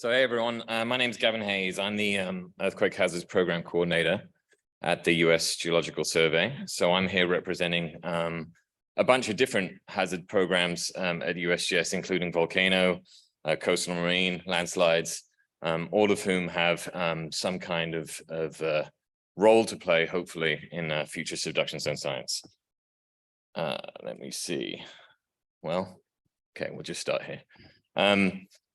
So hey everyone, my name is Gavin Hayes. I'm the Earthquake Hazards Program Coordinator at the US Geological Survey. So I'm here representing a bunch of different hazard programs at USGS, including volcano, coastal marine, landslides, all of whom have some kind of role to play, hopefully, in future subduction zone science. Let me see. Well, okay, we'll just start here.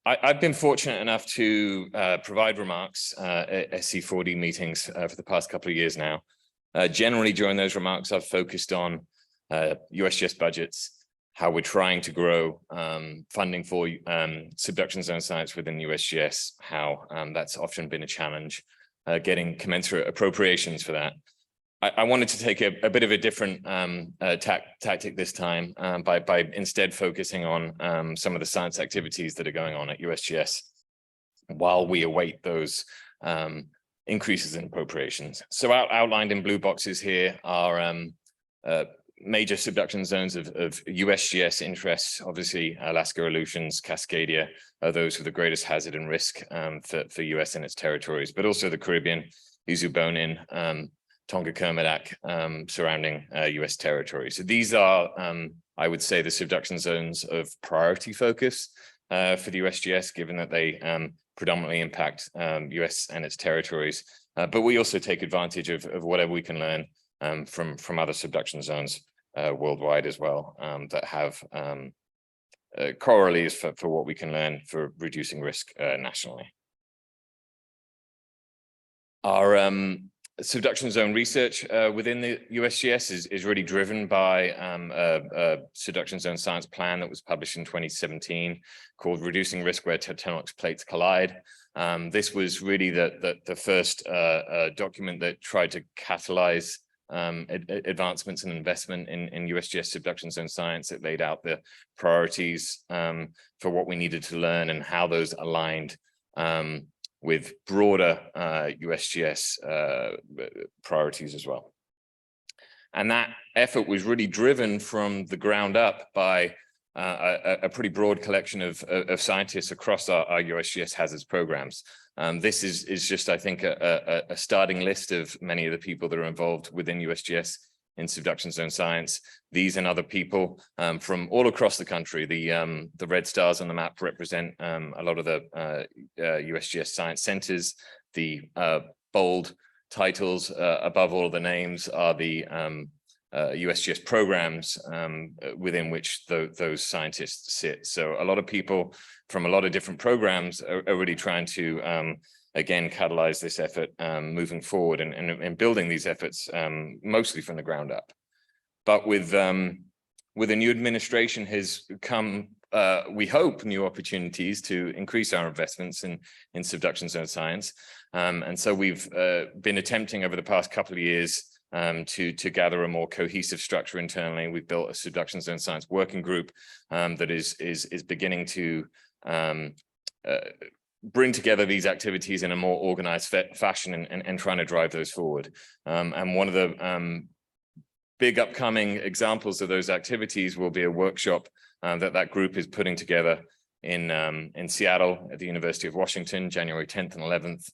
I've been fortunate enough to provide remarks at SZ4D meetings for the past couple of years now. Generally, during those remarks, I've focused on USGS budgets, how we're trying to grow funding for subduction zone science within USGS, how that's often been a challenge, getting commensurate appropriations for that. I wanted to take a bit of a different tactic this time by instead focusing on some of the science activities that are going on at USGS while we await those increases in appropriations. So outlined in blue boxes here are major subduction zones of USGS interests. Obviously, Alaska, Aleutians, Cascadia are those with the greatest hazard and risk for US and its territories, but also the Caribbean, Izu-Bonin, Tonga Kermadec surrounding US territory. So these are, I would say, the subduction zones of priority focus for the USGS, given that they predominantly impact US and its territories. But we also take advantage of whatever we can learn from other subduction zones worldwide as well, that have corollaries for what we can learn for reducing risk nationally. Our subduction zone research within the USGS is really driven by a subduction zone science plan that was published in 2017 called Reducing Risk Where Tectonic Plates Collide. This was really the first document that tried to catalyze advancements and investment in USGS subduction zone science. It laid out the priorities for what we needed to learn and how those aligned with broader USGS priorities as well. And that effort was really driven from the ground up by a pretty broad collection of scientists across our USGS hazards programs. This is just, I think, a starting list of many of the people that are involved within USGS in subduction zone science. These and other people from all across the country. The red stars on the map represent a lot of the USGS science centers. The bold titles above all of the names are the USGS programs within which those scientists sit. So a lot of people from a lot of different programs are really trying to again, catalyze this effort moving forward and building these efforts mostly from the ground up. But with a new administration has come, we hope, new opportunities to increase our investments in subduction zone science. And so we've been attempting over the past couple of years to gather a more cohesive structure internally. We've built a subduction zone science working group that is beginning to bring together these activities in a more organized fashion and trying to drive those forward. And one of the big upcoming examples of those activities will be a workshop that group is putting together in Seattle at the University of Washington, January 10th and 11th.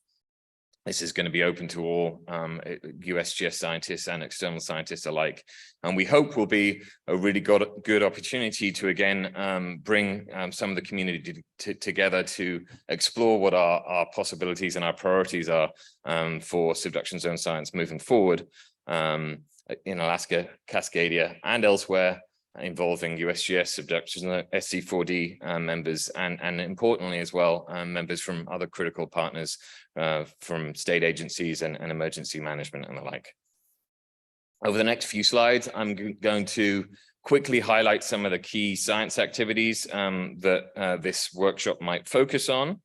This is going to be open to all USGS scientists and external scientists alike. And we hope will be a really good opportunity to, again, bring some of the community together to explore what our possibilities and our priorities are for subduction zone science moving forward in Alaska, Cascadia, and elsewhere, involving USGS subduction, SZ4D members, and importantly as well, members from other critical partners from state agencies and emergency management and the like. Over the next few slides, I'm going to quickly highlight some of the key science activities that this workshop might focus on,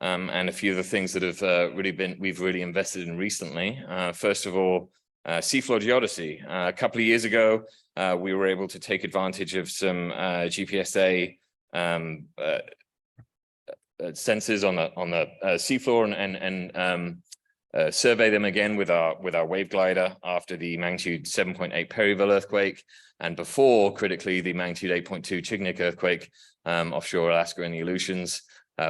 and a few of the things that have we've really invested in recently. First of all, seafloor geodesy. A couple of years ago, we were able to take advantage of some GPSA sensors on the seafloor and survey them again with our wave glider after the magnitude 7.8 Perryville earthquake, and before, critically, the magnitude 8.2 Chignik earthquake offshore Alaska and the Aleutians.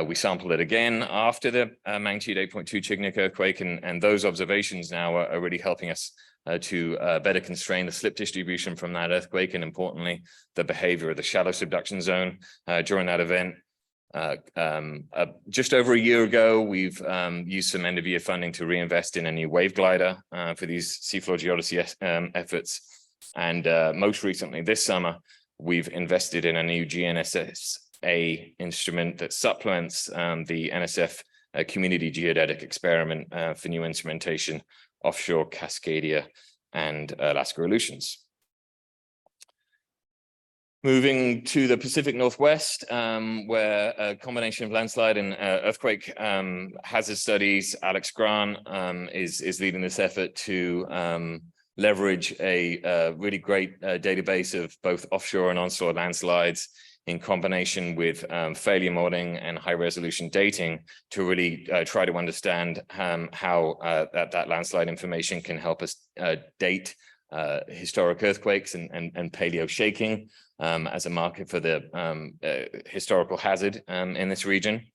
We sampled it again after the magnitude 8.2 Chignik earthquake, and those observations now are really helping us to better constrain the slip distribution from that earthquake, and importantly, the behavior of the shallow subduction zone during that event. Just over a year ago, we've used some end-of-year funding to reinvest in a new wave glider for these seafloor geodesy efforts. And most recently this summer, we've invested in a new GNSS-A instrument that supplements the NSF community geodetic experiment for new instrumentation offshore Cascadia and Alaska Aleutians. Moving to the Pacific Northwest, where a combination of landslide and earthquake hazard studies, Alex Grant is leading this effort to leverage a really great database of both offshore and onshore landslides in combination with failure modeling and high resolution dating to really try to understand how that landslide information can help us date historic earthquakes and paleo shaking as a marker for the historical hazard in this region.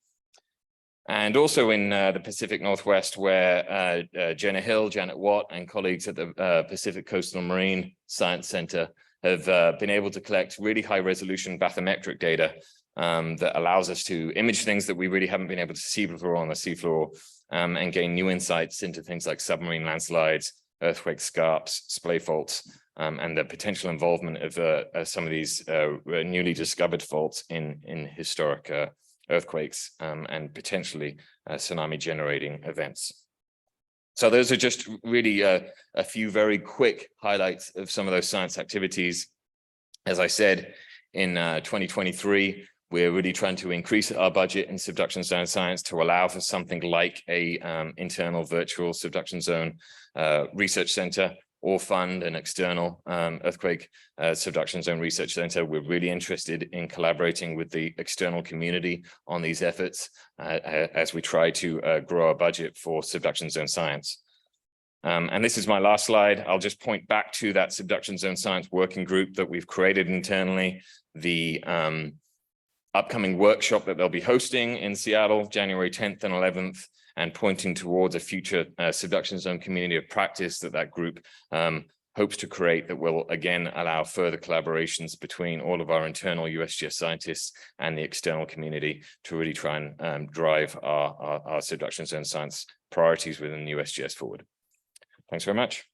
And also in the Pacific Northwest, where Jenna Hill, Janet Watt, and colleagues at the Pacific Coastal Marine Science Center have been able to collect really high resolution bathymetric data that allows us to image things that we really haven't been able to see before on the seafloor and gain new insights into things like submarine landslides, earthquake scarps, splay faults, and the potential involvement of some of these newly discovered faults in historic earthquakes and potentially tsunami generating events. So those are just really a few very quick highlights of some of those science activities. As I said, in 2023, we're really trying to increase our budget in subduction zone science to allow for something like a internal virtual subduction zone research center, or fund an external earthquake subduction zone research center. We're really interested in collaborating with the external community on these efforts as we try to grow our budget for subduction zone science. And this is my last slide. I'll just point back to that subduction zone science working group that we've created internally, the upcoming workshop that they'll be hosting in Seattle, January 10th and 11th, and pointing towards a future subduction zone community of practice that group hopes to create that will again allow further collaborations between all of our internal USGS scientists and the external community to really try and drive our subduction zone science priorities within the USGS forward. Thanks very much.